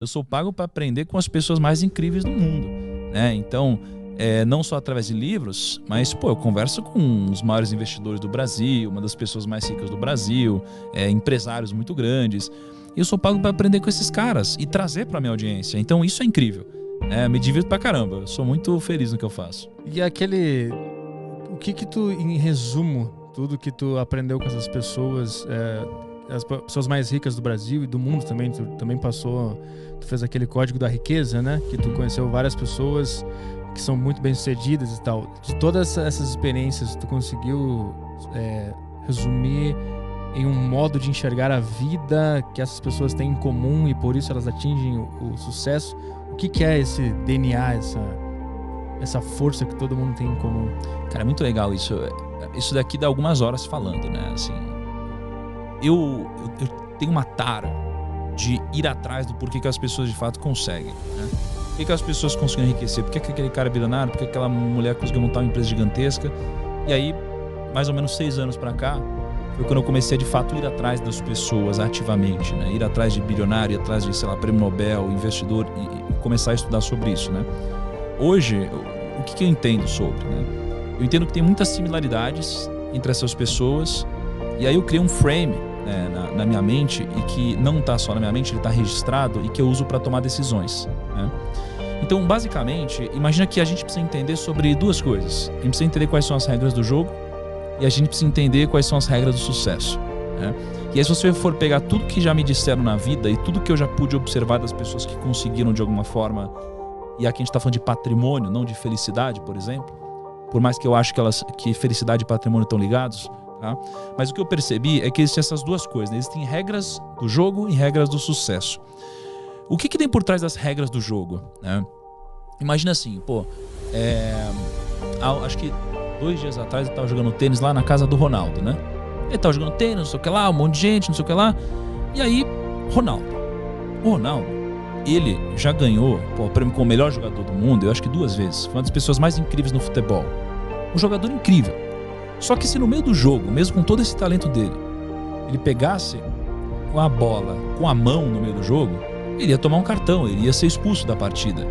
Eu sou pago para aprender com as pessoas mais incríveis do mundo, né? Então, não só através de livros, mas pô, eu converso com os maiores investidores do Brasil, uma das pessoas mais ricas do Brasil, empresários muito grandes. E eu sou pago para aprender com esses caras e trazer para minha audiência. Então isso é incrível. Me divirto pra caramba. Eu sou muito feliz no que eu faço. E o que tu, em resumo, tudo que tu aprendeu com essas pessoas, as pessoas mais ricas do Brasil e do mundo também, tu também tu fez aquele código da riqueza, né? Que tu conheceu várias pessoas que são muito bem-sucedidas e tal. De todas essas experiências, tu conseguiu resumir em um modo de enxergar a vida que essas pessoas têm em comum e por isso elas atingem o sucesso? O que é esse DNA, essa força que todo mundo tem em comum? Cara, é muito legal isso. Isso daqui dá algumas horas falando, né? Assim, eu tenho uma tara de ir atrás do porquê que as pessoas de fato conseguem, né? Por que as pessoas conseguem enriquecer? Por que aquele cara é bilionário? Por que aquela mulher conseguiu montar uma empresa gigantesca? E aí, mais ou menos 6 anos pra cá, foi quando eu comecei a de fato ir atrás das pessoas ativamente, né? Ir atrás de bilionário, ir atrás de, sei lá, prêmio Nobel, investidor e começar a estudar sobre isso, né? Hoje, o que eu entendo sobre, né? Eu entendo que tem muitas similaridades entre essas pessoas e aí eu criei um frame, né, na minha mente e que não está só na minha mente, ele está registrado e que eu uso para tomar decisões, né? Então, basicamente, imagina que a gente precisa entender sobre 2 coisas. A gente precisa entender quais são as regras do jogo e a gente precisa entender quais são as regras do sucesso, né? E aí, se você for pegar tudo que já me disseram na vida e tudo que eu já pude observar das pessoas que conseguiram de alguma forma, e aqui a gente está falando de patrimônio, não de felicidade, por exemplo, por mais que eu acho que felicidade e patrimônio estão ligados, tá? Mas o que eu percebi é que existem essas 2 coisas, né? Existem regras do jogo e regras do sucesso. O que tem por trás das regras do jogo, né? Imagina assim, pô, acho que 2 dias atrás eu tava jogando tênis lá na casa do Ronaldo, né? Ele tava jogando tênis, não sei o que lá, um monte de gente, não sei o que lá. E aí, o Ronaldo, ele já ganhou o prêmio como o melhor jogador do mundo, eu acho que 2 vezes. Foi uma das pessoas mais incríveis no futebol. Um jogador incrível. Só que se no meio do jogo, mesmo com todo esse talento dele, ele pegasse a bola com a mão no meio do jogo, ele ia tomar um cartão, ele ia ser expulso da partida.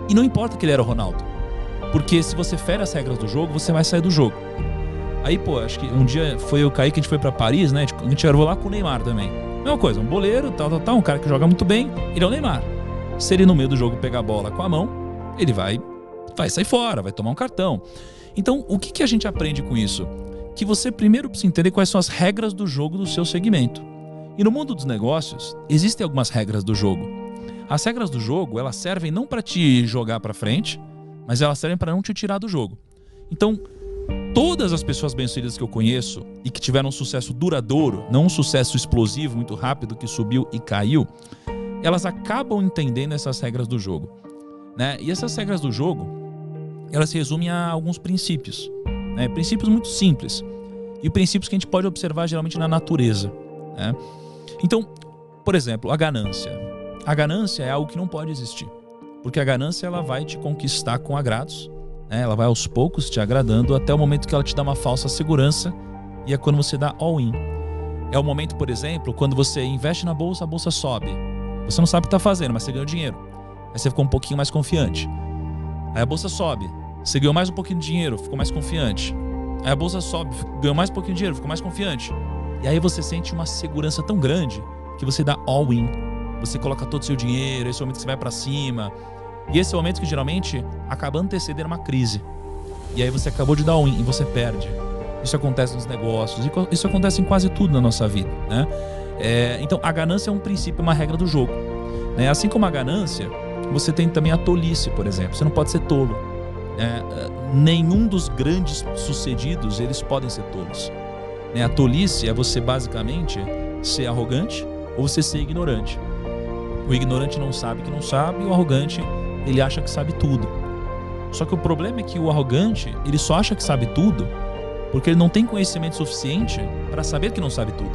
E não importa que ele era o Ronaldo, porque se você fere as regras do jogo, você vai sair do jogo. Aí, pô, acho que um dia foi eu e o Kaique, a gente foi pra Paris, né? A gente gravou lá com o Neymar também. Mesma coisa, um boleiro, tal, um cara que joga muito bem, ele é o Neymar. Se ele no meio do jogo pegar a bola com a mão, ele vai sair fora, vai tomar um cartão. Então, o que a gente aprende com isso? Que você primeiro precisa entender quais são as regras do jogo do seu segmento. E no mundo dos negócios, existem algumas regras do jogo. As regras do jogo, elas servem não para te jogar para frente, mas elas servem para não te tirar do jogo. Então, todas as pessoas bem-sucedidas que eu conheço e que tiveram um sucesso duradouro, não um sucesso explosivo, muito rápido, que subiu e caiu, elas acabam entendendo essas regras do jogo, né? E essas regras do jogo, elas se resumem a alguns princípios, né? Princípios muito simples. E princípios que a gente pode observar geralmente na natureza, né? Então, por exemplo, a ganância. A ganância é algo que não pode existir. Porque a ganância, ela vai te conquistar com agrados, né? Ela vai aos poucos te agradando até o momento que ela te dá uma falsa segurança, e é quando você dá all-in. É o momento, por exemplo, quando você investe na bolsa, a bolsa sobe. Você não sabe o que está fazendo, mas você ganhou dinheiro. Aí você ficou um pouquinho mais confiante. Aí a bolsa sobe. Você ganhou mais um pouquinho de dinheiro, ficou mais confiante. Aí a bolsa sobe, ganhou mais um pouquinho de dinheiro, ficou mais confiante. E aí você sente uma segurança tão grande que você dá all-in. Você coloca todo o seu dinheiro, esse é o momento que você vai para cima. E esse é o momento que geralmente acaba antecedendo uma crise. E aí você acabou de dar all-in e você perde. Isso acontece nos negócios, isso acontece em quase tudo na nossa vida, né? Então a ganância é um princípio, uma regra do jogo, né? Assim como a ganância, você tem também a tolice, por exemplo. Você não pode ser tolo, né? Nenhum dos grandes sucedidos, eles podem ser tolos, né? A tolice é você basicamente ser arrogante ou você ser ignorante. O ignorante não sabe que não sabe, e o arrogante, ele acha que sabe tudo. Só que o problema é que o arrogante, ele só acha que sabe tudo porque ele não tem conhecimento suficiente para saber que não sabe tudo.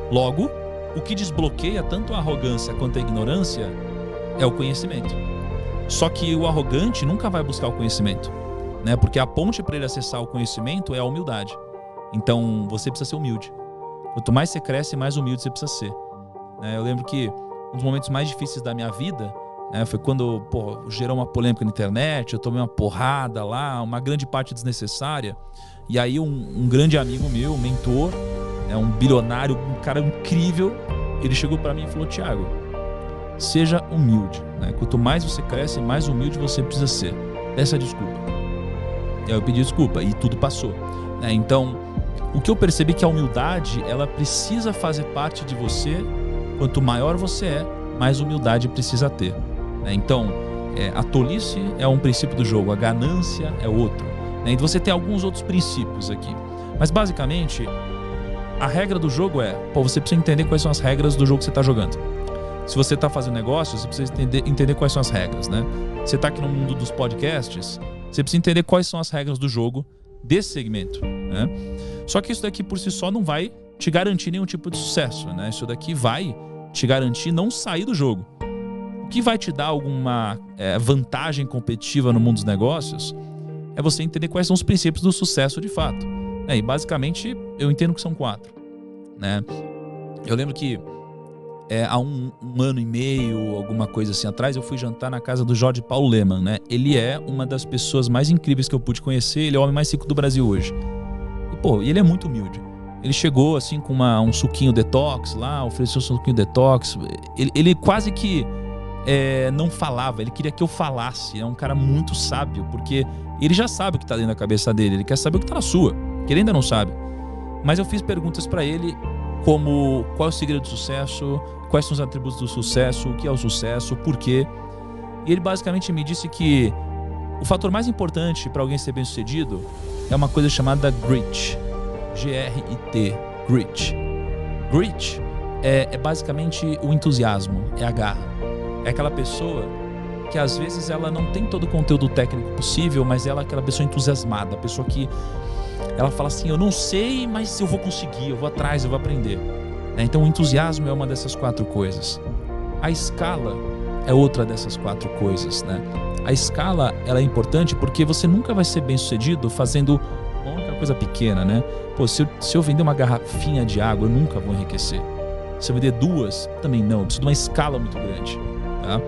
Logo, o que desbloqueia tanto a arrogância quanto a ignorância é o conhecimento. Só que o arrogante nunca vai buscar o conhecimento, né? Porque a ponte para ele acessar o conhecimento é a humildade. Então, você precisa ser humilde. Quanto mais você cresce, mais humilde você precisa ser. Eu lembro que dos momentos mais difíceis da minha vida, né? Foi quando, gerou uma polêmica na internet, eu tomei uma porrada lá, uma grande parte desnecessária. E aí um grande amigo meu, um mentor, um bilionário, um cara incrível, ele chegou para mim e falou: Thiago, seja humilde, né? Quanto mais você cresce, mais humilde você precisa ser. Peça desculpa. E aí eu pedi desculpa e tudo passou, né? Então, o que eu percebi é que a humildade, ela precisa fazer parte de você. Quanto maior você é, mais humildade precisa ter, né? Então, a tolice é um princípio do jogo, a ganância é outro, né? E você tem alguns outros princípios aqui. Mas, basicamente, a regra do jogo você precisa entender quais são as regras do jogo que você está jogando. Se você está fazendo negócio, você precisa entender quais são as regras, né? Você está aqui no mundo dos podcasts, você precisa entender quais são as regras do jogo desse segmento, né? Só que isso daqui por si só não vai te garantir nenhum tipo de sucesso, né? Isso daqui vai te garantir não sair do jogo. O que vai te dar alguma vantagem competitiva no mundo dos negócios é você entender quais são os princípios do sucesso de fato. E basicamente eu entendo que são 4, né? Eu lembro que há um ano e meio, alguma coisa assim atrás, eu fui jantar na casa do Jorge Paulo Lemann, né? Ele é uma das pessoas mais incríveis que eu pude conhecer. Ele é o homem mais rico do Brasil hoje. E ele é muito humilde. Ele chegou assim com um suquinho detox lá, ofereceu um suquinho detox. Ele quase que não falava, ele queria que eu falasse. É um cara muito sábio, porque ele já sabe o que está dentro da cabeça dele. Ele quer saber o que está na sua, que ele ainda não sabe. Mas eu fiz perguntas para ele, como qual é o segredo do sucesso, quais são os atributos do sucesso, o que é o sucesso, por quê. E ele basicamente me disse que o fator mais importante para alguém ser bem sucedido é uma coisa chamada grit. G-R-I-T, grit. Grit é basicamente o entusiasmo, é a garra. É aquela pessoa que às vezes ela não tem todo o conteúdo técnico possível, mas ela é aquela pessoa entusiasmada, a pessoa que ela fala assim: eu não sei, mas eu vou conseguir, eu vou atrás, eu vou aprender. Então o entusiasmo é uma dessas 4 coisas. A escala é outra dessas 4 coisas, né? A escala, ela é importante porque você nunca vai ser bem sucedido fazendo uma única coisa pequena, né? Se eu vender uma garrafinha de água, eu nunca vou enriquecer. Se eu vender 2, também não. Eu preciso de uma escala muito grande, tá?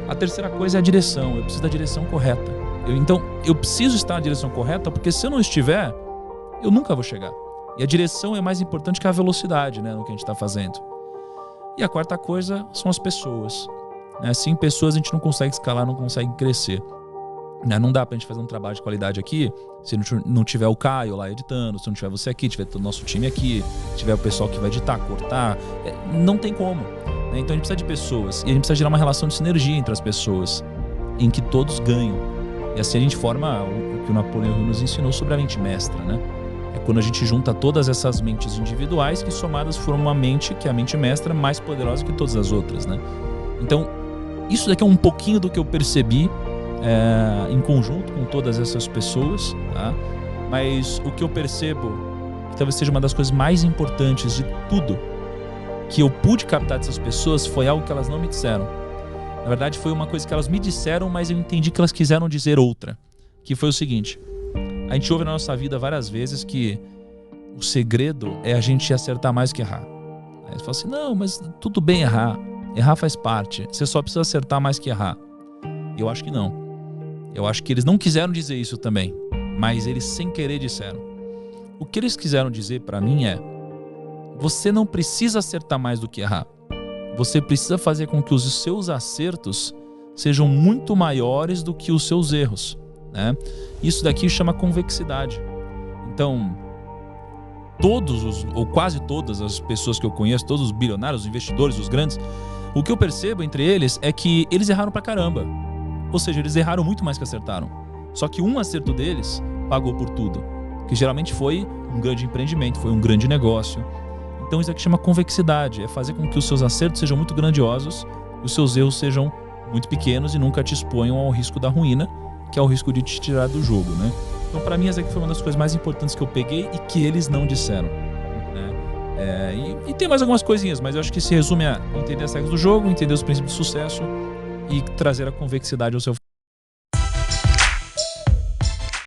A terceira coisa é a direção. Eu preciso da direção correta. Então, eu preciso estar na direção correta, porque se eu não estiver, eu nunca vou chegar. E a direção é mais importante que a velocidade, né, no que a gente está fazendo. E a quarta coisa são as pessoas. Sem pessoas a gente não consegue escalar, não consegue crescer. Não dá pra gente fazer um trabalho de qualidade aqui se não tiver o Caio lá editando, se não tiver você aqui, tiver todo o nosso time aqui, tiver o pessoal que vai editar, cortar. Não tem como. Então a gente precisa de pessoas e a gente precisa gerar uma relação de sinergia entre as pessoas, em que todos ganham. E assim a gente forma o que o Napoleão Hill nos ensinou sobre a mente mestra, né? É quando a gente junta todas essas mentes individuais que somadas formam uma mente, que é a mente mestra, mais poderosa que todas as outras, né? Então, isso daqui é um pouquinho do que eu percebi em conjunto com todas essas pessoas, tá? Mas o que eu percebo, que talvez seja uma das coisas mais importantes de tudo que eu pude captar dessas pessoas, foi algo que elas não me disseram. Na verdade, foi uma coisa que elas me disseram, mas eu entendi que elas quiseram dizer outra. Que foi o seguinte: a gente ouve na nossa vida várias vezes que o segredo é a gente acertar mais que errar. Aí eles falam assim: não, mas tudo bem errar. Errar faz parte. Você só precisa acertar mais que errar. E eu acho que não. Eu acho que eles não quiseram dizer isso também, mas eles sem querer disseram. O que eles quiseram dizer pra mim é: você não precisa acertar mais do que errar. Você precisa fazer com que os seus acertos sejam muito maiores do que os seus erros, né? Isso daqui chama convexidade. Então, ou quase todas as pessoas que eu conheço, todos os bilionários, os investidores, os grandes, o que eu percebo entre eles é que eles erraram pra caramba. Ou seja, eles erraram muito mais que acertaram. Só que um acerto deles pagou por tudo, que geralmente foi um grande empreendimento, foi um grande negócio. Então isso aqui chama convexidade, é fazer com que os seus acertos sejam muito grandiosos e os seus erros sejam muito pequenos e nunca te exponham ao risco da ruína, que é o risco de te tirar do jogo, né? Então pra mim essa aqui foi uma das coisas mais importantes que eu peguei e que eles não disseram, né? E tem mais algumas coisinhas, mas eu acho que se resume a entender as regras do jogo, entender os princípios de sucesso e trazer a convexidade ao seu